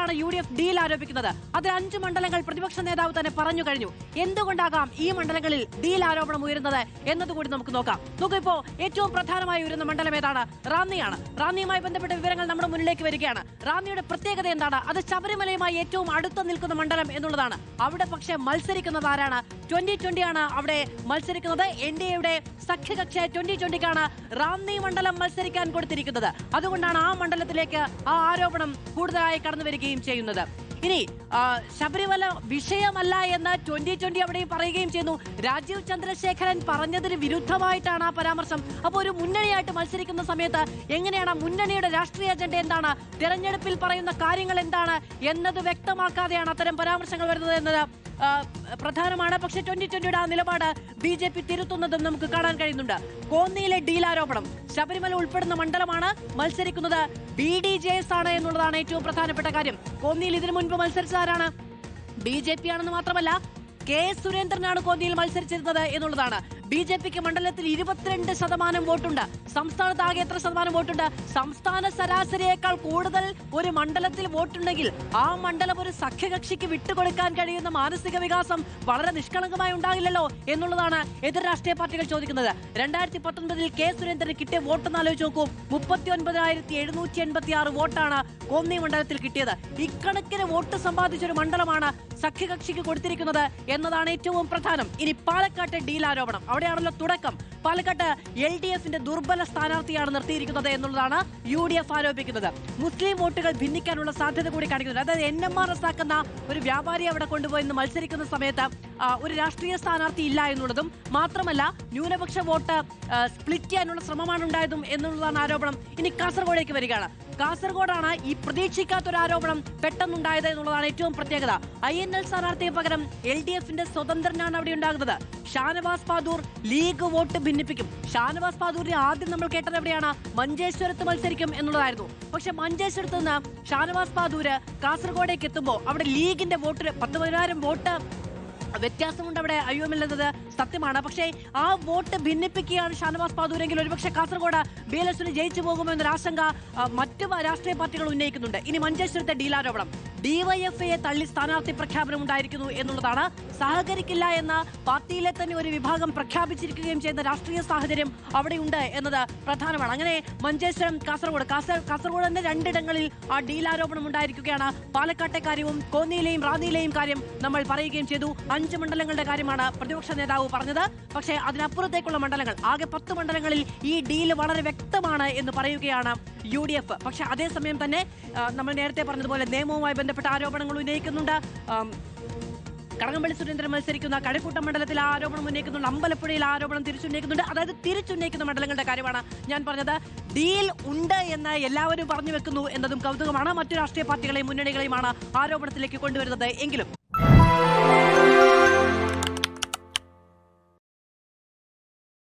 മണ്ഡലങ്ങളിലാണ് UDF deal ആരോപിക്കുന്നത്. അതിൽ 5 മണ്ഡലങ്ങൾ പ്രതിപക്ഷ നേതാവ് തന്നെ പറഞ്ഞു കഴിഞ്ഞു. എന്തുകൊണ്ടാകാം ഈ മണ്ഡലങ്ങളിൽ ഡീൽ ആരോപണം ഉയരുന്നത് എന്നതുകൂടി നമുക്ക് നോക്കാം. നോക്കിപ്പോ ഏറ്റവും പ്രധാനമായി ഉയരുന്ന മണ്ഡലം ഏതാണ്? റാന്നിയാണ്. റാന്നിയുമായി ബന്ധപ്പെട്ട വിവരങ്ങൾ നമ്മുടെ മുന്നിലേക്ക് വരികയാണ്. റാന്നിയുടെ പ്രത്യേകത എന്താണ്? അത് ശബരിമലയുമായി ഏറ്റവും അടുത്ത് നിൽക്കുന്ന മണ്ഡലം എന്നുള്ളതാണ്. അവിടെ പക്ഷേ മത്സരിക്കുന്നത് ആരാണ്? 2020 ആണ് അവിടെ മത്സരിക്കുന്നത്. NDAയുടെ സഖ്യകക്ഷിയായ 2020ക്കാണ് റാന്നി മണ്ഡലം മത്സരിക്കാൻ കൊടുത്തിരിക്കുന്നത്. അതുകൊണ്ടാണ് ആ മണ്ഡലത്തിലേക്ക് ആ ആരോപണം കൂടുതലായി കടന്നു വരികയും ചെയ്യുന്നത്. ഇനി ശബരിമല വിഷയമല്ല എന്ന് 2020 അവിടെയും പറയുകയും ചെയ്യുന്നു. രാജീവ് ചന്ദ്രശേഖരൻ പറഞ്ഞതിന് വിരുദ്ധമായിട്ടാണ് ആ പരാമർശം. അപ്പോൾ ഒരു മുന്നണിയായിട്ട് മത്സരിക്കുന്ന സമയത്ത് എങ്ങനെയാണ് മുന്നണിയുടെ രാഷ്ട്രീയ അജണ്ട എന്താണ്, തെരഞ്ഞെടുപ്പിൽ പറയുന്ന കാര്യങ്ങൾ എന്താണ് എന്നത് വ്യക്തമാക്കാതെയാണ് അത്തരം പരാമർശങ്ങൾ വരുന്നത് എന്നത് പ്രധാനമാണ്. പക്ഷെ 2020യുടെ ആ നിലപാട് BJP തിരുത്തുന്നതും നമുക്ക് കാണാൻ കഴിയുന്നുണ്ട്. കോന്നിയിലെ ഡീൽ ആരോപണം, ശബരിമല ഉൾപ്പെടുന്ന മണ്ഡലമാണ്, മത്സരിക്കുന്നത് BDJS ആണ് എന്നുള്ളതാണ് ഏറ്റവും പ്രധാനപ്പെട്ട കാര്യം. കോന്നിയിൽ ഇതിനു മുൻപ് മത്സരിച്ച ആരാണ്? BJP ആണെന്ന് മാത്രമല്ല K. സുരേന്ദ്രനാണ് കോന്നിയിൽ മത്സരിച്ചിരുന്നത് എന്നുള്ളതാണ്. BJPക്ക് മണ്ഡലത്തിൽ 22% വോട്ടുണ്ട്. സംസ്ഥാനത്ത് ആകെ എത്ര ശതമാനം വോട്ടുണ്ട്? സംസ്ഥാന ശരാശരിയേക്കാൾ കൂടുതൽ ഒരു മണ്ഡലത്തിൽ വോട്ടുണ്ടെങ്കിൽ ആ മണ്ഡലം ഒരു സഖ്യകക്ഷിക്ക് വിട്ടുകൊടുക്കാൻ കഴിയുന്ന മാനസിക വികാസം വളരെ നിഷ്കളങ്കമായി ഉണ്ടാകില്ലല്ലോ എന്നുള്ളതാണ് എതിർ രാഷ്ട്രീയ പാർട്ടികൾ ചോദിക്കുന്നത്. 2019 K. സുരേന്ദ്രന് കിട്ടിയ വോട്ടെന്ന് ആലോചിച്ച് നോക്കൂ. 39,786 വോട്ടാണ് കോന്നി മണ്ഡലത്തിൽ കിട്ടിയത്. ഇക്കണക്കിന് വോട്ട് സമ്പാദിച്ചൊരു മണ്ഡലമാണ് സഖ്യകക്ഷിക്ക് കൊടുത്തിരിക്കുന്നത് എന്നതാണ് ഏറ്റവും പ്രധാനം. ഇനി പാലക്കാട്ടെ ഡീൽ ആരോപണം, അവിടെയാണല്ലോ തുടക്കം. പാലക്കാട്ട് LDFന്റെ ദുർബല സ്ഥാനാർത്ഥിയാണ് നിർത്തിയിരിക്കുന്നത് എന്നുള്ളതാണ് UDF ആരോപിക്കുന്നത്. മുസ്ലിം വോട്ടുകൾ ഭിന്നിക്കാനുള്ള സാധ്യത കൂടി കാണിക്കുന്നുണ്ട്. അതായത് NMRS ആക്കുന്ന ഒരു വ്യാപാരി അവിടെ കൊണ്ടുപോയി മത്സരിക്കുന്ന സമയത്ത് ഒരു രാഷ്ട്രീയ സ്ഥാനാർത്ഥി ഇല്ല എന്നുള്ളതും മാത്രമല്ല ന്യൂനപക്ഷ വോട്ട് സ്പ്ലിറ്റ് ചെയ്യാനുള്ള ശ്രമമാണ് ഉണ്ടായതും എന്നുള്ളതാണ് ആരോപണം. ഇനി കാസർഗോഡേക്ക് വരികയാണ്. കാസർഗോഡാണ് ഈ പ്രതീക്ഷിക്കാത്തൊരു ആരോപണം പെട്ടെന്നുണ്ടായത് എന്നുള്ളതാണ് ഏറ്റവും പ്രത്യേകത. INL സ്ഥാനാർത്ഥിയെ പകരം LDFന്റെ സ്വതന്ത്രനാണ് അവിടെ ഉണ്ടാകുന്നത്. ഷാനവാസ് പാദൂർ ലീഗ് വോട്ട് ഭിന്നിപ്പിക്കും. ഷാനവാസ് പാദൂരിനെ ആദ്യം നമ്മൾ കേട്ടത് എവിടെയാണ്? മഞ്ചേശ്വരത്ത് മത്സരിക്കും എന്നുള്ളതായിരുന്നു. പക്ഷെ മഞ്ചേശ്വരത്ത് നിന്ന് ഷാനവാസ് പാദൂര് കാസർഗോഡേക്ക് എത്തുമ്പോൾ അവിടെ ലീഗിന്റെ വോട്ട് 10,000 വോട്ട് വ്യത്യാസമുണ്ട് അവിടെ IOMൽ എന്നത് സത്യമാണ്. പക്ഷേ ആ വോട്ട് ഭിന്നിപ്പിക്കുകയാണ് ഷാനവാസ് പാദൂരെങ്കിൽ ഒരുപക്ഷെ കാസർഗോഡ് BLSന് ജയിച്ചു പോകുമോ എന്നൊരു ആശങ്ക മറ്റു രാഷ്ട്രീയ പാർട്ടികൾ ഉന്നയിക്കുന്നുണ്ട്. ഇനി മഞ്ചേശ്വരത്തെ ഡീൽ ആരോപണം, DYFയെ തള്ളി സ്ഥാനാർത്ഥി പ്രഖ്യാപനം ഉണ്ടായിരിക്കുന്നു എന്നുള്ളതാണ്. സഹകരിക്കില്ല എന്ന പാർട്ടിയിലെ തന്നെ ഒരു വിഭാഗം പ്രഖ്യാപിച്ചിരിക്കുകയും ചെയ്യുന്ന രാഷ്ട്രീയ സാഹചര്യം അവിടെയുണ്ട് എന്നത് പ്രധാനമാണ്. അങ്ങനെ മഞ്ചേശ്വരം, കാസർഗോഡ് തന്നെ 2 ഇടങ്ങളിൽ ആ ഡീൽ ആരോപണം ഉണ്ടായിരിക്കുകയാണ്. പാലക്കാട്ടെ കാര്യവും കോന്നിയിലെയും റാന്നിയിലെയും കാര്യം നമ്മൾ പറയുകയും ചെയ്തു. 5 മണ്ഡലങ്ങളുടെ കാര്യമാണ് പ്രതിപക്ഷ നേതാവ് പറഞ്ഞത്. പക്ഷേ അതിനപ്പുറത്തേക്കുള്ള മണ്ഡലങ്ങൾ, ആകെ 10 മണ്ഡലങ്ങളിൽ ഈ ഡീൽ വളരെ വ്യക്തമാണ് എന്ന് പറയുകയാണ് UDF. പക്ഷെ അതേസമയം തന്നെ നമ്മൾ നേരത്തെ പറഞ്ഞതുപോലെ നിയമവുമായി ബന്ധപ്പെട്ട ആരോപണങ്ങൾ ഉന്നയിക്കുന്നുണ്ട്. കടകംപള്ളി സുരേന്ദ്രൻ മത്സരിക്കുന്ന കഴക്കൂട്ടം മണ്ഡലത്തിൽ ആരോപണം ഉന്നയിക്കുന്നുണ്ട്. അമ്പലപ്പുഴയിൽ ആരോപണം തിരിച്ചുന്നയിക്കുന്നുണ്ട്. അതായത് തിരിച്ചുന്നയിക്കുന്ന മണ്ഡലങ്ങളുടെ കാര്യമാണ് ഞാൻ പറഞ്ഞത്. ഡീൽ ഉണ്ട് എന്ന് എല്ലാവരും പറഞ്ഞു വെക്കുന്നു എന്നതും കൗതുകമാണ്. മറ്റു രാഷ്ട്രീയ പാർട്ടികളെയും മുന്നണികളെയുമാണ് ആരോപണത്തിലേക്ക് കൊണ്ടുവരുന്നത്. എങ്കിലും